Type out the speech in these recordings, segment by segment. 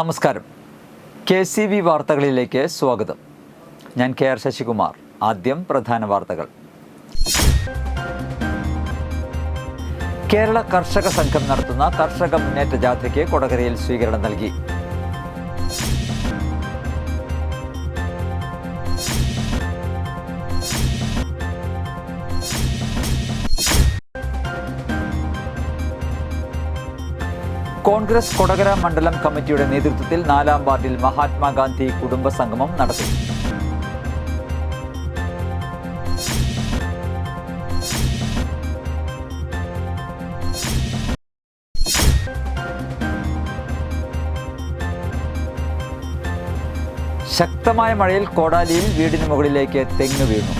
നമസ്കാരം. KCV വാർത്തകളിലേക്ക് സ്വാഗതം. ഞാൻ KR ശശികുമാർ. ആദ്യം പ്രധാന വാർത്തകൾ. കേരള കർഷക സംഘം നടത്തുന്ന കർഷക മുന്നേറ്റ ജാഥയ്ക്ക് കൊടകരയിൽ സ്വീകരണം നൽകി. കോൺഗ്രസ് കൊടകര മണ്ഡലം കമ്മിറ്റിയുടെ നേതൃത്വത്തിൽ 4-ാം വാർഡിൽ മഹാത്മാഗാന്ധി കുടുംബ സംഗമം നടത്തി. ശക്തമായ മഴയിൽ കോടാലിയിൽ വീടിന് മുകളിലേക്ക് തെങ്ങ് വീണു.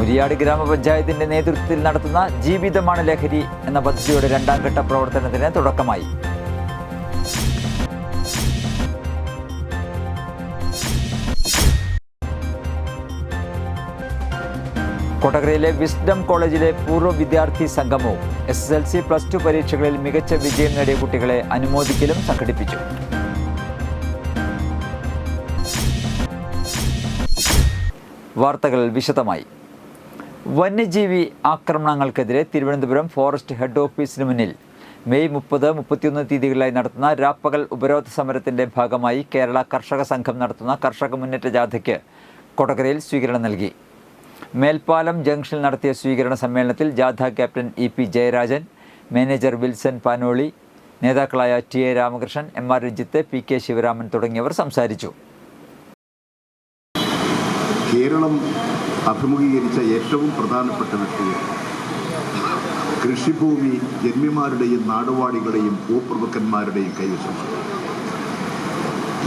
മുരിയാട് ഗ്രാമപഞ്ചായത്തിന്റെ നേതൃത്വത്തിൽ നടത്തുന്ന ജീവിതമാണ് ലഹരി എന്ന പദ്ധതിയുടെ 2ാം ഘട്ട പ്രവർത്തനത്തിന് തുടക്കമായി. കൊടകരയിലെ വിസ്ഡം കോളേജിലെ പൂർവ്വ വിദ്യാർത്ഥി സംഗമവും SSLC +2 പരീക്ഷകളിൽ മികച്ച വിജയം നേടിയ കുട്ടികളെ അനുമോദിക്കലും സംഘടിപ്പിച്ചു. വാർത്തകൾ വിശദമായി. വന്യജീവി ആക്രമണങ്ങൾക്കെതിരെ തിരുവനന്തപുരം ഫോറസ്റ്റ് ഹെഡ് ഓഫീസിന് മുന്നിൽ മെയ് 30, 31 തീയതികളിലായി നടത്തുന്ന രാപ്പകൽ ഉപരോധ സമരത്തിന്റെ ഭാഗമായി കേരള കർഷക സംഘം നടത്തുന്ന കർഷക മുന്നേറ്റ ജാഥയ്ക്ക് കൊടകരയിൽ സ്വീകരണം നൽകി. മേൽപ്പാലം ജംഗ്ഷനിൽ നടത്തിയ സ്വീകരണ സമ്മേളനത്തിൽ ജാഥ captain EP Jayarajan, manager Wilson Panoli, നേതാക്കളായ TA Ramakrishnan, MR Ranjith, PK Sivaraman തുടങ്ങിയവർ സംസാരിച്ചു. കേരളം അഭിമുഖീകരിച്ച ഏറ്റവും പ്രധാനപ്പെട്ട വിഷയം കൃഷിഭൂമി ജന്മിമാരുടെയും നാടുവാടികളുടെയും ഭൂപ്രഭുക്കന്മാരുടെയും കൈവശമാണ്.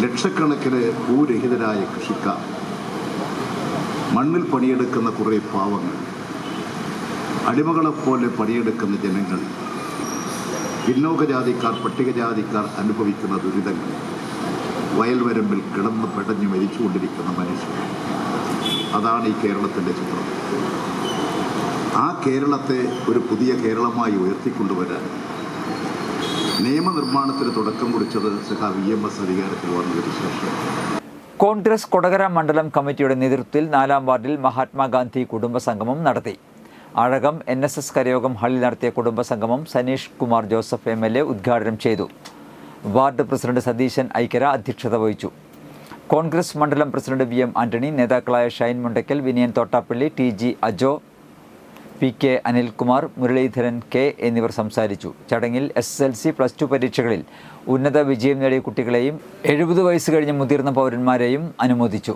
ലക്ഷക്കണക്കിന് ഭൂരഹിതരായ കൃഷിക്കാർ, മണ്ണിൽ പണിയെടുക്കുന്ന കുറേ പാവങ്ങൾ, അടിമകളെപ്പോലെ പണിയെടുക്കുന്ന ജനങ്ങൾ, പിന്നോക്കജാതിക്കാർ, പട്ടികജാതിക്കാർ അനുഭവിക്കുന്ന ദുരിതങ്ങൾ, വയൽവരമ്പിൽ കിടന്ന് പെടഞ്ഞ് മരിച്ചുകൊണ്ടിരിക്കുന്ന മനുഷ്യർ, അതാണ് ഈ കേരളത്തിൻ്റെ ചിത്രം. ആ കേരളത്തെ ഒരു പുതിയ കേരളമായി ഉയർത്തിക്കൊണ്ടുവരാൻ നിയമനിർമ്മാണത്തിന് തുടക്കം കുറിച്ചത് EMS അധികാരത്തിൽ വന്നതിന് ശേഷം. കോൺഗ്രസ് കൊടകര മണ്ഡലം കമ്മിറ്റിയുടെ നേതൃത്വത്തിൽ 4-ാം വാർഡിൽ മഹാത്മാഗാന്ധി കുടുംബ സംഗമം നടത്തി. അഴകം NSS കരയോഗം ഹാളിൽ നടത്തിയ കുടുംബ സംഗമം സനീഷ് കുമാർ ജോസഫ് MLA ഉദ്ഘാടനം ചെയ്തു. വാർഡ് പ്രസിഡന്റ് സതീശൻ ഐക്കര അധ്യക്ഷത വഹിച്ചു. കോൺഗ്രസ് മണ്ഡലം പ്രസിഡന്റ് VM ആന്റണി, നേതാക്കളായ Shine Mundakkal, Vinayan Thottappally, TG Ajo, PK Anilkumar, Muraleedharan K എന്നിവർ സംസാരിച്ചു. ചടങ്ങിൽ SSLC +2 പരീക്ഷകളിൽ ഉന്നത വിജയം നേടിയ കുട്ടികളെയും 70 വയസ്സ് കഴിഞ്ഞ മുതിർന്ന പൗരന്മാരെയും അനുമോദിച്ചു.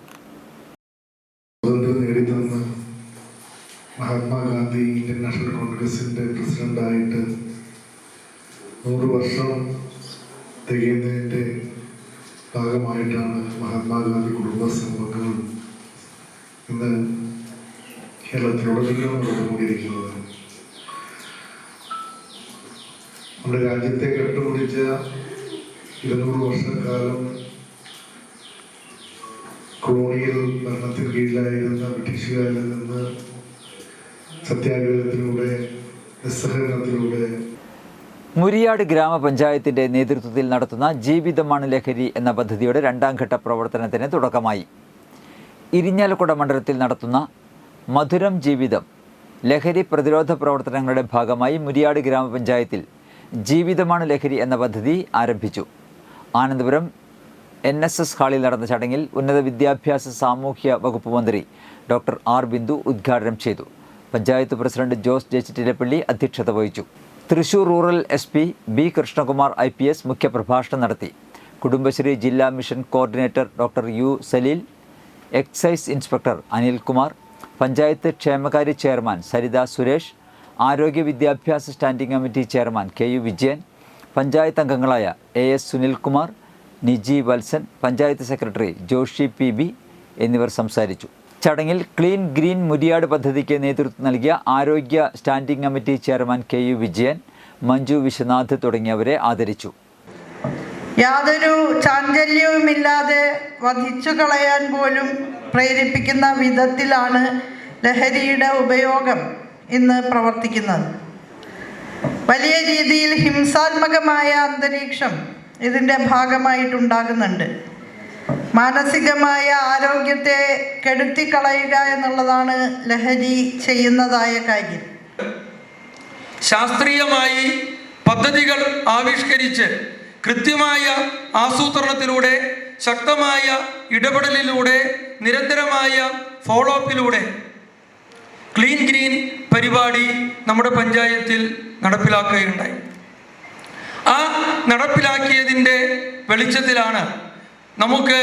മഹാത്മാഗാന്ധി ഇന്ത്യൻ നാഷണൽ കോൺഗ്രസിൻ്റെ പ്രസിഡന്റായിട്ട് 100 വർഷം തികയുന്നതിൻ്റെ ഭാഗമായിട്ടാണ് മഹാത്മാഗാന്ധി കുടുംബ സംഗമങ്ങൾ ഇന്ന് കേരളത്തിലുടനീളം നടന്നുകൊണ്ടിരിക്കുന്നത്. നമ്മുടെ രാജ്യത്തെ കെട്ടുപിടിച്ച 200 വർഷക്കാലം കൊളോണിയൽ ഭരണത്തിന് കീഴിലായിരുന്ന ബ്രിട്ടീഷുകാരിൽ നിന്ന് സത്യാഗ്രഹത്തിലൂടെ, നിസ്സഹകരണത്തിലൂടെ മുരിയാട് ഗ്രാമപഞ്ചായത്തിന്റെ നേതൃത്വത്തിൽ നടത്തുന്ന ജീവിതമാണ് ലഹരി എന്ന പദ്ധതിയുടെ 2ാം ഘട്ട പ്രവർത്തനത്തിന് തുടക്കമായി. ഇരിഞ്ഞാലക്കുട മണ്ഡലത്തിൽ നടത്തുന്ന മധുരം ജീവിതം ലഹരി പ്രതിരോധ പ്രവർത്തനങ്ങളുടെ ഭാഗമായി മുരിയാട് ഗ്രാമപഞ്ചായത്തിൽ ജീവിതമാണ് ലഹരി എന്ന പദ്ധതി ആരംഭിച്ചു. ആനന്ദപുരം NSS ഹാളിൽ നടന്ന ചടങ്ങിൽ ഉന്നത വിദ്യാഭ്യാസ സാമൂഹ്യ വകുപ്പ് മന്ത്രി ഡോക്ടർ R ബിന്ദു ഉദ്ഘാടനം ചെയ്തു. പഞ്ചായത്ത് പ്രസിഡന്റ് ജോസ് ജെച്ചിറ്റിലപ്പള്ളി അധ്യക്ഷത വഹിച്ചു. Thrissur rural SP B Krishnakumar IPS മുഖ്യപ്രഭാഷണം നടത്തി. കുടുംബശ്രീ ജില്ലാ mission coordinator doctor U Saleel, excise inspector Anilkumar, panchayat ക്ഷേമകാര്യ ചെയർമാൻ സരിത സുരേഷ്, ആരോഗ്യ വിദ്യാഭ്യാസ standing committee chairman KU Vijayan, panchayat അംഗങ്ങളായ AS Sunilkumar, Niji Valsan, panchayat secretary Joshi PB എന്നിവർ സംസാരിച്ചു. ചടങ്ങിൽ ക്ലീൻ ഗ്രീൻ മുരിയാട് പദ്ധതിക്ക് നേതൃത്വം നൽകിയ ആരോഗ്യ standing committee chairman KU Vijayan, Manju Viswanath തുടങ്ങിയവരെ ആദരിച്ചു. യാതൊരു ചാഞ്ചല്യവുമില്ലാതെ വധിച്ചു കളയാൻ പോലും പ്രേരിപ്പിക്കുന്ന വിധത്തിലാണ് ലഹരിയുടെ ഉപയോഗം ഇന്ന് പ്രവർത്തിക്കുന്നത്. വലിയ രീതിയിൽ ഹിംസാത്മകമായ അന്തരീക്ഷം ഇതിൻ്റെ ഭാഗമായിട്ടുണ്ടാകുന്നുണ്ട്. മാനസികമായ ആരോഗ്യത്തെ കെടുത്തിക്കളയുക എന്നുള്ളതാണ് ലഹരി ചെയ്യുന്നതായ കാര്യം. ശാസ്ത്രീയമായി പദ്ധതികൾ ആവിഷ്കരിച്ച് കൃത്യമായ ആസൂത്രണത്തിലൂടെ, ശക്തമായ ഇടപെടലിലൂടെ, നിരന്തരമായ ഫോളോ അപ്പിലൂടെ ക്ലീൻ ഗ്രീൻ പരിപാടി നമ്മുടെ പഞ്ചായത്തിൽ നടപ്പിലാക്കുകയുണ്ടായി. ആ നടപ്പിലാക്കിയതിൻ്റെ വെളിച്ചത്തിലാണ് നമുക്ക്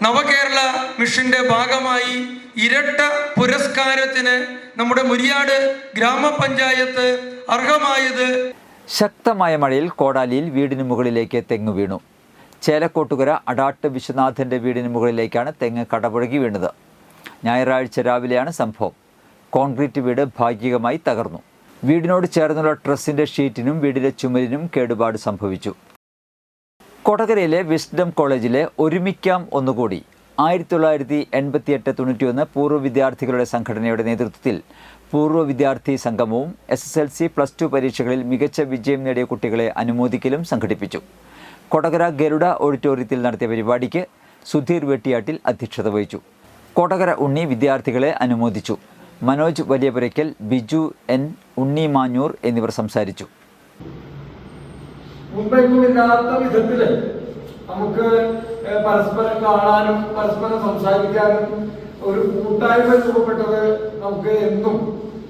നവകേരള മിഷന്റെ ഭാഗമായി ഇരട്ട പുരസ്കാരത്തിന് നമ്മുടെ മുരിയാട് ഗ്രാമപഞ്ചായത്ത് അർഹമായത്. ശക്തമായ മഴയിൽ കോടാലിയിൽ വീടിന് മുകളിലേക്ക് തെങ്ങ് വീണു. ചേലക്കോട്ടുകര അടാട്ട് വിശ്വനാഥൻ്റെ വീടിന് മുകളിലേക്കാണ് തെങ്ങ് കടപുഴകി വീണത്. ഞായറാഴ്ച രാവിലെയാണ് സംഭവം. കോൺക്രീറ്റ് വീട് ഭാഗികമായി തകർന്നു. വീടിനോട് ചേർന്നുള്ള ട്രസ്സിൻ്റെ ഷീറ്റിനും വീടിൻ്റെ ചുമരിനും കേടുപാട് സംഭവിച്ചു. കൊടകരയിലെ വിസ്ഡം കോളേജിലെ ഒരുമിക്കാം ഒന്നുകൂടി 1988-91 പൂർവ്വ വിദ്യാർത്ഥികളുടെ സംഘടനയുടെ നേതൃത്വത്തിൽ പൂർവ്വ വിദ്യാർത്ഥി സംഗമവും SSLC +2 പരീക്ഷകളിൽ മികച്ച വിജയം നേടിയ കുട്ടികളെ അനുമോദിക്കലും സംഘടിപ്പിച്ചു. കൊടകര ഗരുഡ ഓഡിറ്റോറിയത്തിൽ നടത്തിയ പരിപാടിക്ക് സുധീർ വെട്ടിയാട്ടിൽ അധ്യക്ഷത വഹിച്ചു. കൊടകര ഉണ്ണി വിദ്യാർത്ഥികളെ അനുമോദിച്ചു. മനോജ് വലിയപുരയ്ക്കൽ, ബിജു N, ഉണ്ണി മാഞ്ഞൂർ എന്നിവർ സംസാരിച്ചു. മുൻപെങ്ങുമില്ലാത്ത വിധത്തിൽ നമുക്ക് പരസ്പരം കാണാനും പരസ്പരം സംസാരിക്കാനും ഒരു കൂട്ടായ്മ രൂപപ്പെട്ടത് നമുക്ക് എന്നും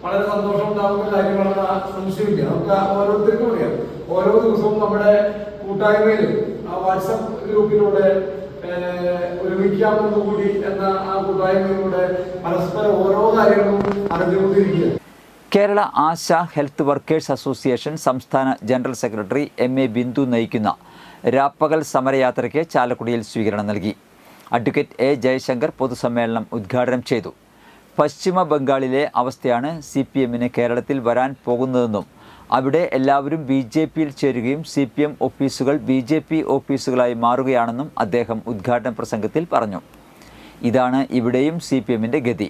വളരെ സന്തോഷം ഉണ്ടാകുന്ന കാര്യങ്ങളാണ്. സംശയമില്ല. നമുക്ക് ഓരോരുത്തർക്കും അറിയാം. ഓരോ ദിവസവും നമ്മുടെ കൂട്ടായ്മയിൽ ആ വാട്സപ്പ് ഗ്രൂപ്പിലൂടെ ഒരുമിക്കാമെന്നുകൂടി എന്ന ആ കൂട്ടായ്മയിലൂടെ പരസ്പരം ഓരോ കാര്യങ്ങളും അറിഞ്ഞുകൊണ്ടിരിക്കുക. കേരള ആശ ഹെൽത്ത് വർക്കേഴ്സ് അസോസിയേഷൻ സംസ്ഥാന ജനറൽ സെക്രട്ടറി MA ബിന്ദു നയിക്കുന്ന രാപ്പകൽ സമരയാത്രയ്ക്ക് ചാലക്കുടിയിൽ സ്വീകരണം നൽകി. അഡ്വക്കേറ്റ് A ജയശങ്കർ പൊതുസമ്മേളനം ഉദ്ഘാടനം ചെയ്തു. പശ്ചിമ ബംഗാളിലെ അവസ്ഥയാണ് CPMന് കേരളത്തിൽ വരാൻ പോകുന്നതെന്നും അവിടെ എല്ലാവരും BJPയിൽ ചേരുകയും CPM ഓഫീസുകൾ BJP ഓഫീസുകളായി മാറുകയാണെന്നും അദ്ദേഹം ഉദ്ഘാടന പ്രസംഗത്തിൽ പറഞ്ഞു. ഇതാണ് ഇവിടെയും CPMൻ്റെ ഗതി.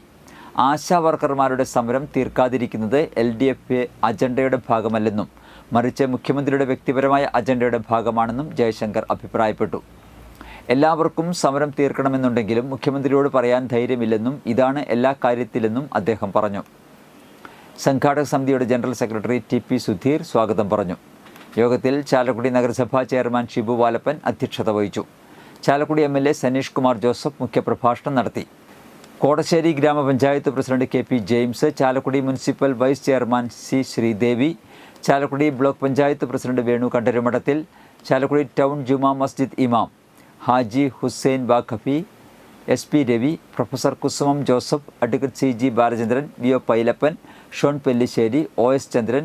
ആശാ വർക്കർമാരുടെ സമരം തീർക്കാതിരിക്കുന്നത് LDF അജണ്ടയുടെ ഭാഗമല്ലെന്നും മറിച്ച് മുഖ്യമന്ത്രിയുടെ വ്യക്തിപരമായ അജണ്ടയുടെ ഭാഗമാണെന്നും ജയശങ്കർ അഭിപ്രായപ്പെട്ടു. എല്ലാവർക്കും സമരം തീർക്കണമെന്നുണ്ടെങ്കിലും മുഖ്യമന്ത്രിയോട് പറയാൻ ധൈര്യമില്ലെന്നും ഇതാണ് എല്ലാ കാര്യത്തിലെന്നും അദ്ദേഹം പറഞ്ഞു. സംഘാടക സമിതിയുടെ ജനറൽ സെക്രട്ടറി TP സുധീർ സ്വാഗതം പറഞ്ഞു. യോഗത്തിൽ ചാലക്കുടി നഗരസഭാ ചെയർമാൻ ഷിബു വാലപ്പൻ അധ്യക്ഷത വഹിച്ചു. ചാലക്കുടി MLA സനീഷ് കുമാർ ജോസഫ് മുഖ്യപ്രഭാഷണം നടത്തി. കോടശ്ശേരി ഗ്രാമപഞ്ചായത്ത് president KP James, Chalakudy municipal vice chairman C Sreedevi, Chalakudy block panchayat president Venu Kandarumadathil, Chalakudy town Juma Masjid ഇമാം Haji Hussain Baqavi, SP Ravi, professor Kusumam Joseph, advocate CG Balachandran, VO Pailappan, Shone Pellissery, OS Chandran,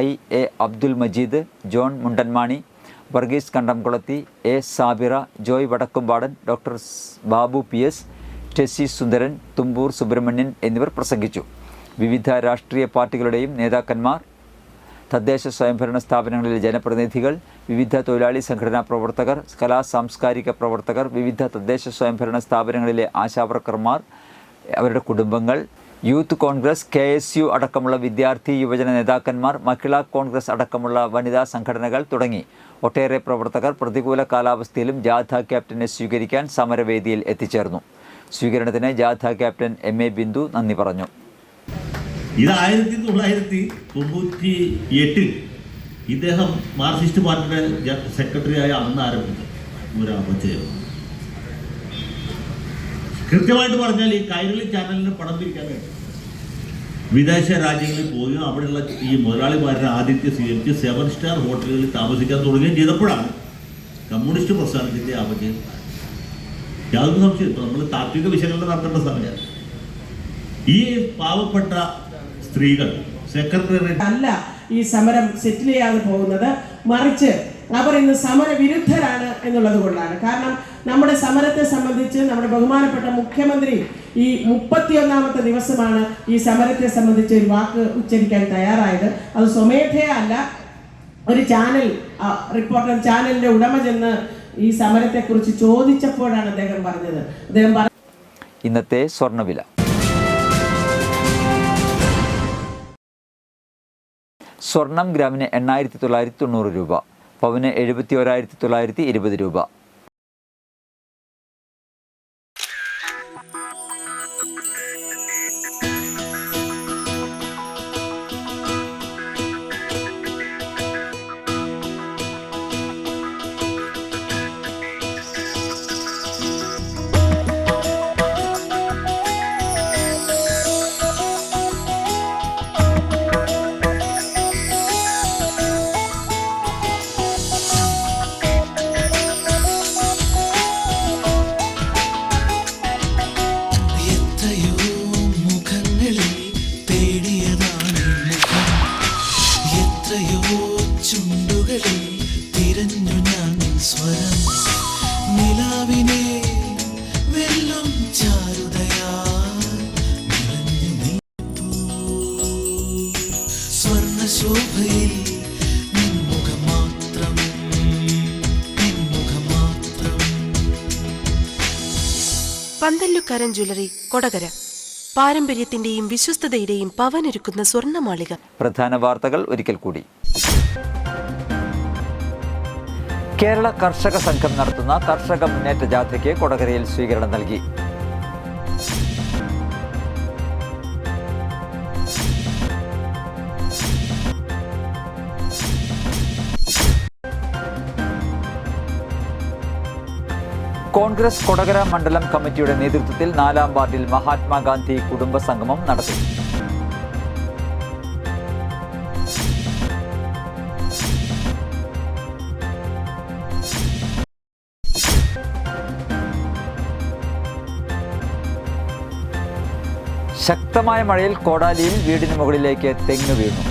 IA Abdul Majeed, John Mundanmani, Varghese Kandamkulathi, A Sabira, Joy Vadakkumpadan, doctor Babu PS, Tessy Sundaran, Thumbur Subrahmanyan എന്നിവർ പ്രസംഗിച്ചു. വിവിധ രാഷ്ട്രീയ പാർട്ടികളുടെയും നേതാക്കന്മാർ, തദ്ദേശ സ്വയംഭരണ സ്ഥാപനങ്ങളിലെ ജനപ്രതിനിധികൾ, വിവിധ തൊഴിലാളി സംഘടനാ പ്രവർത്തകർ, കലാ സാംസ്കാരിക പ്രവർത്തകർ, വിവിധ തദ്ദേശ സ്വയംഭരണ സ്ഥാപനങ്ങളിലെ ആശാവർക്കർമാർ, അവരുടെ കുടുംബങ്ങൾ, യൂത്ത് കോൺഗ്രസ്, KSU അടക്കമുള്ള വിദ്യാർത്ഥി യുവജന നേതാക്കന്മാർ, മഹിളാ കോൺഗ്രസ് അടക്കമുള്ള വനിതാ സംഘടനകൾ തുടങ്ങി ഒട്ടേറെ പ്രവർത്തകർ പ്രതികൂല കാലാവസ്ഥയിലും ജാഥ ക്യാപ്റ്റനെ സ്വീകരിക്കാൻ സമരവേദിയിൽ എത്തിച്ചേർന്നു. സ്വീകരണത്തിന് ജാഥ ക്യാപ്റ്റൻ MA ബിന്ദു നന്ദി പറഞ്ഞു. ഇത് 1998 ഇദ്ദേഹം മാർക്സിസ്റ്റ് പാർട്ടിയുടെ സെക്രട്ടറിയായ അന്ന് ആരംഭിച്ചു ഒരു അപചയം. കൃത്യമായിട്ട് പറഞ്ഞാൽ ഈ കൈരളി ചാനലിന് പണം പിരിക്കാൻ വേണ്ടി വിദേശ രാജ്യങ്ങളിൽ പോവുകയും അവിടെയുള്ള ഈ മുതലാളിമാരുടെ ആതിഥ്യം സ്വീകരിച്ച് 7 സ്റ്റാർ ഹോട്ടലുകളിൽ താമസിക്കാൻ തുടങ്ങുകയും ചെയ്തപ്പോഴാണ് കമ്മ്യൂണിസ്റ്റ് പ്രസ്ഥാനത്തിൻ്റെ അപജയം. യാതൊരു സംശയം. ഇപ്പോൾ നമ്മൾ താത്വിക വിശകലനം നടത്തേണ്ട സമയമാണ്. ഈ പാവപ്പെട്ട സ്ത്രീകൾ സെക്രട്ടറി അല്ല ഈ സമരം സെറ്റിൽ ചെയ്യാതെ പോകുന്നത്, മറിച്ച് അവർ ഇന്ന് സമരവിരുദ്ധരാണ് എന്നുള്ളത് കൊണ്ടാണ്. കാരണം നമ്മുടെ സമരത്തെ സംബന്ധിച്ച് നമ്മുടെ ബഹുമാനപ്പെട്ട മുഖ്യമന്ത്രി ഈ 31ാമത്തെ ദിവസമാണ് ഈ സമരത്തെ സംബന്ധിച്ച് ഒരു വാക്ക് ഉച്ചരിക്കാൻ തയ്യാറായത്. അത് സ്വമേധയാ അല്ല, ഒരു ചാനൽ റിപ്പോർട്ടർ ചാനലിന്റെ ഉടമ ചെന്ന് ഈ സമരത്തെക്കുറിച്ച് ചോദിച്ചപ്പോഴാണ് അദ്ദേഹം പറഞ്ഞത്. ഇന്നത്തെ സ്വർണ്ണവില. സ്വർണം ഗ്രാമിന് 8,990 രൂപ, പവന് 71,920 രൂപ. പന്തല്ലുക്കാരൻ ജ്വല്ലറി, കൊടകര. പാരമ്പര്യത്തിന്റെയും വിശ്വസ്തതയുടെയും പവനൊരുക്കുന്ന സ്വർണ്ണമാളിക. പ്രധാന വാർത്തകൾ ഒരിക്കൽ കൂടി. കേരള കർഷക സംഘം നടത്തുന്ന കർഷക മുന്നേറ്റ ജാഥയ്ക്ക് കൊടകരയിൽ സ്വീകരണം നൽകി. കോൺഗ്രസ് കൊടകര മണ്ഡലം കമ്മിറ്റിയുടെ നേതൃത്വത്തിൽ 4-ാം വാർഡിൽ മഹാത്മാഗാന്ധി കുടുംബ സംഗമം നടത്തി. ശക്തമായ മഴയിൽ കോടാലിയിൽ വീടിന് മുകളിലേക്ക് തെങ്ങ് വീണു.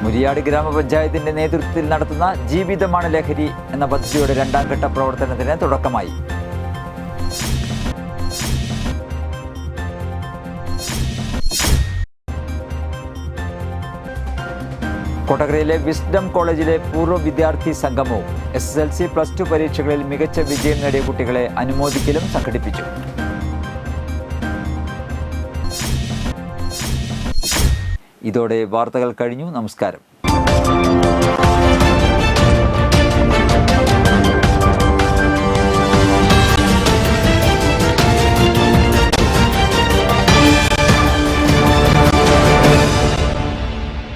മുരിയാട് ഗ്രാമപഞ്ചായത്തിന്റെ നേതൃത്വത്തിൽ നടത്തുന്ന ജീവിതമാണ് ലഹരി എന്ന പദ്ധതിയുടെ 2ാം ഘട്ട പ്രവർത്തനത്തിന് തുടക്കമായി. കൊടകരയിലെ വിസ്ഡം കോളേജിലെ പൂർവ്വ വിദ്യാർത്ഥി സംഗമവും SSLC, +2 പരീക്ഷകളിൽ മികച്ച വിജയം നേടിയ കുട്ടികളെ അനുമോദിക്കലും സംഘടിപ്പിച്ചു. ഇതോടെ വാർത്തകൾ കഴിഞ്ഞു. നമസ്കാരം.